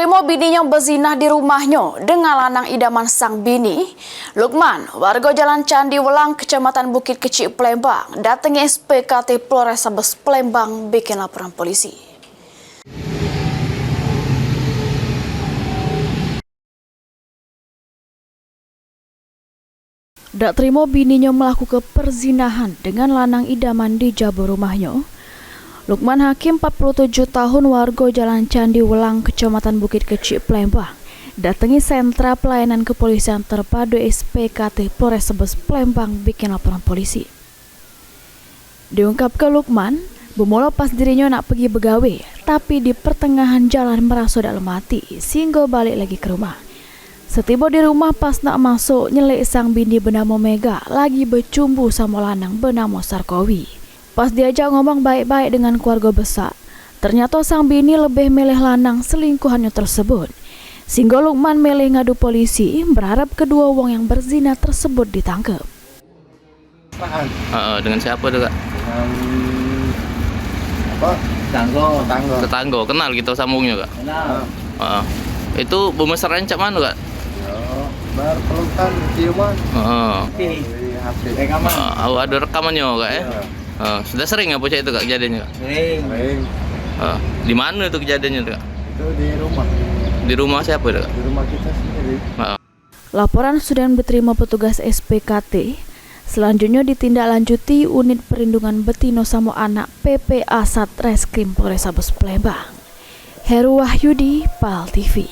terima bininya berzinah di rumahnya dengan lanang idaman sang bini, Lukman, warga Jalan Candi Welang, Kecamatan Bukit Kecil, Palembang, datangi SPKT Polrestabes Palembang bikin laporan polisi. Dak terima bininya melakukan perzinahan dengan lanang idaman di jaba rumahnya. Lukman Hakim, 47 tahun, warga Jalan Candi Welang, Kecamatan Bukit Kecil, Palembang, datangi sentra pelayanan kepolisian terpadu SPKT Polrestabes Palembang bikin laporan polisi. Diungkapkan Lukman, bermula pas dirinya nak pergi begawe, tapi di pertengahan jalan merasa dalam mati, sehingga balik lagi ke rumah. Setiba di rumah pas nak masuk, nyelik sang bini bernama Mega lagi bercumbu sama lanang bernama Sarkowi. Pas diajak ngomong baik-baik dengan keluarga besar, ternyata sang bini lebih milih lanang selingkuhannya tersebut. Sehingga Lukman milih ngadu polisi, berharap kedua wong yang berzina tersebut ditangkap. Dengan siapa tuh, Kak? Tetangga. Kenal gitu sambungnya, Kak? Kenal. Itu bemesaran cak mana, Kak? Berpelukan, ciuman. Rekaman. Ada rekamannya, Kak, ya? Sudah sering apa itu, Kak, kejadiannya, Kak? Sering. Di mana itu kejadiannya, Kak? Itu di rumah. Di rumah siapa, Kak? Di rumah kita sendiri. Laporan sudah diterima petugas SPKT. Selanjutnya ditindaklanjuti Unit Perlindungan Betina sama Anak PPA Satreskrim Polrestabes Palembang. Heru Wahyudi, PAL TV.